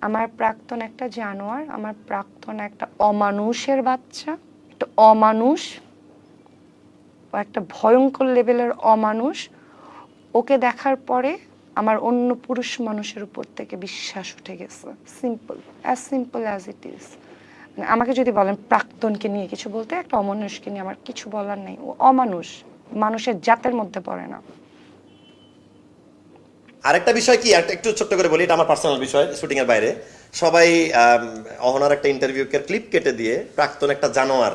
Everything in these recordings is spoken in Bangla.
আমার প্রাক্তন একটা জানোয়ার, আমার প্রাক্তন একটা অমানুষের বাচ্চা, একটা অমানুষ, একটা ভয়ঙ্কর লেভেলের অমানুষ। ওকে দেখার পরে আমার অন্য পুরুষ মানুষের উপর থেকে বিশ্বাস উঠে গেছে। Simple as it is. মানে আমাকে যদি বলেন প্রাক্তনকে নিয়ে কিছু বলতে, একটা অমানুষকে নিয়ে আমার কিছু বলার নেই। ও অমানুষ, মানুষের জাতের মধ্যে পড়ে না। আরেকটা বিষয় কি, একটু ছোট্ট করে বলি, এটা আমার পার্সোনাল বিষয়, শুটিং এর বাইরে। সবাই অহনার একটা ইন্টারভিউ ক্লিপ কেটে দিয়ে প্রাক্তন একটা জানোয়ার,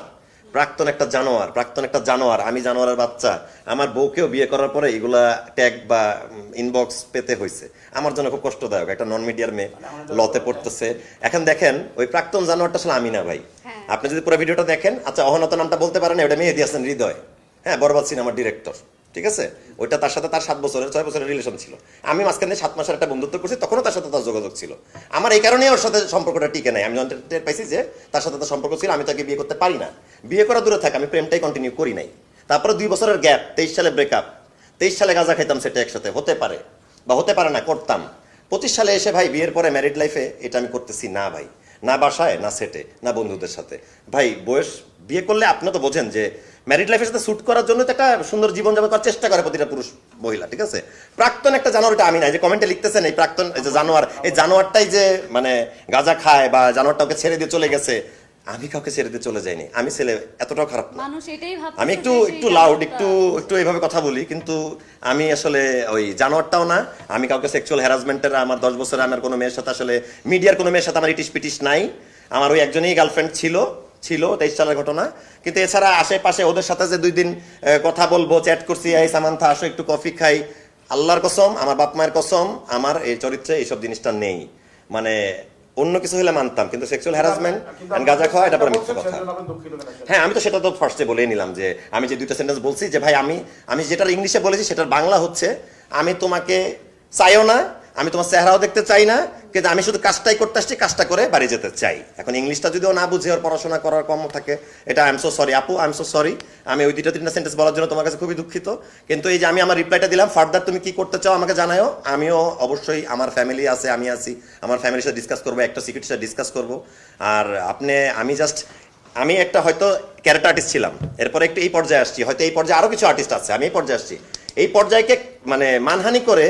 প্রাক্তন একটা জানোয়ার, প্রাক্তন একটা জানোয়ার, আমি জানোয়ারের বাচ্চা, আমার বউকেও বিয়ে করার পরে এগুলা ট্যাগ বা ইনবক্স পেতে হয়েছে। আমার জন্য খুব কষ্টদায়ক, একটা নন মিডিয়ার মেয়ে লতে পড়তেছে। এখন দেখেন ওই প্রাক্তন জানোয়ারটা আসলে আমি না ভাই। আপনি যদি পুরো ভিডিওটা দেখেন, আচ্ছা অহনা তো নামটা বলতে পারেন, ওটা মেহেদী হাসান হৃদয়, হ্যাঁ, বরবাদ সিনেমার ডিরেক্টর, ঠিক আছে? ওইটা তার সাথে তার 6 বছরের রিলেশন ছিল। আমি মাঝখানে 7 মাসের একটা বন্ধুত্ব করছি, তখনও তার সাথে তার যোগাযোগ ছিল। আমার এই কারণেই ওর সাথে সম্পর্কটা টিকে নাই। আমি টের পাইছি যে তার সাথে তার সম্পর্ক ছিল, আমি তাকে বিয়ে করতে পারি না। বিয়ে করা দূরে থাকে, আমি প্রেমটাই কন্টিনিউ করি নাই। তারপরে 2 বছরের গ্যাপ, 23 সালে ব্রেকআপ, 23 সালে গাঁজা খাইতাম, সেটা একসাথে হতে পারে বা হতে পারে না, করতাম। 25 সালে এসে ভাই বিয়ের পরে ম্যারিড লাইফে এটা আমি করতেছি না ভাই, না বাসায়, না সেটে, না বন্ধুদের সাথে। ভাই বয়স, বিয়ে করলে আপনি তো বোঝেন যে ম্যারিড লাইফের সাথে শুট করার জন্য তো একটা সুন্দর জীবনযাপন করার চেষ্টা করে প্রতিটা পুরুষ মহিলা, ঠিক আছে? প্রাক্তন একটা জানোয়ারটা আমি না। যে কমেন্টে লিখতেছেন এই প্রাক্তন, এই যে জানোয়ার, এই জানোয়ারটাই যে মানে গাঁজা খায় বা জানোয়ারটা ওকে ছেড়ে দিয়ে চলে গেছে, আমি কাউকে ছেড়ে দিয়ে চলে যাইনি। আমি ছেলে এতটাও খারাপ না। আমি একটু লাউড, একটু এইভাবে কথা বলি, কিন্তু আমি আসলে ওই জানোয়ারটাও না। আমি কাউকে সেক্সুয়াল হ্যারাসমেন্টের, আমার 10 বছরে আমার কোনো মেয়ের সাথে, আসলে মিডিয়ার কোনো মেয়ের সাথে আমার ইটিস পিটিস নাই। আমার ওই একজনই গার্লফ্রেন্ড ছিল 23 সালের ঘটনা। কিন্তু এছাড়া আশেপাশে ওদের সাথে যে 2 দিন কথা বলবো, চ্যাট করছি, এই সামান্থা আসো একটু কফি খাই, আল্লাহর কসম, আমার বাপ মায়ের কসম, আমার এই চরিত্রে এইসব জিনিসটা নেই। মানে অন্য কিছু হলে মানতাম, কিন্তু সেক্সুয়াল হ্যারাসমেন্ট এন্ড গাঁজা খাওয়া, এটা পরে মিথ্যা কথা। হ্যাঁ, আমি তো সেটা তো ফার্স্টে বলেই নিলাম যে আমি যে 2টা সেন্টেন্স বলছি, যে ভাই আমি যেটার ইংলিশে বলেছি সেটার বাংলা হচ্ছে, আমি তোমাকে চাইও না, আমি তোমার চেহারাও দেখতে চাই না, কিন্তু আমি শুধু কাজটাই করতে আসছি, কাজটা করে বাড়ি যেতে চাই। এখন ইংলিশটা যদিও না বুঝে, ওর পড়াশোনা করার কম থাকে, এটা আই এম সো সরি আপু, আই এম সো সরি। আমি ওই 2টা-3টা সেন্টেন্স বলার জন্য তোমার কাছে খুবই দুঃখিত। কিন্তু এই যে আমি আমার রিপ্লাইটা দিলাম, ফার্দার তুমি কি করতে চাও আমাকে জানাও। আমিও অবশ্যই, আমার ফ্যামিলি আছে, আমি আছি, আমার ফ্যামিলির সাথে ডিসকাস করবো, একটা সিকিউরিটির সাথে ডিসকাস করবো। আর আমি একটা হয়তো ক্যারেক্টার আর্টিস্ট ছিলাম, এরপরে একটু এই পর্যায়ে আসছি, হয়তো এই পর্যায়ে আরো কিছু আর্টিস্ট আছে, আমি এই পর্যায়ে আসছি। এই পর্যায়কে মানে মানহানি করে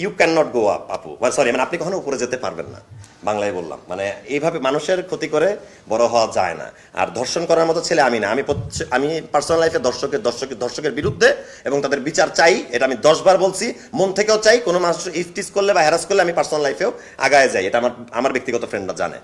you can not go up আপু, সরি, মানে আপনি কখনো উপরে যেতে পারবেন না, বাংলায় বললাম। মানে এইভাবে মানুষের ক্ষতি করে বড় হওয়া যায় না। আর ধর্ষণ করার মতো ছেলে আমি না। আমি পার্সোনাল লাইফে দর্শকের বিরুদ্ধে এবং তাদের বিচার চাই, এটা আমি 10 বার বলছি, মন থেকেও চাই। কোনো মানুষ ইফটিস করলে বা হ্যারাস করলে আমি পার্সোনাল লাইফেও আগায় যাই, এটা আমার ব্যক্তিগত ফ্রেন্ডরা জানে।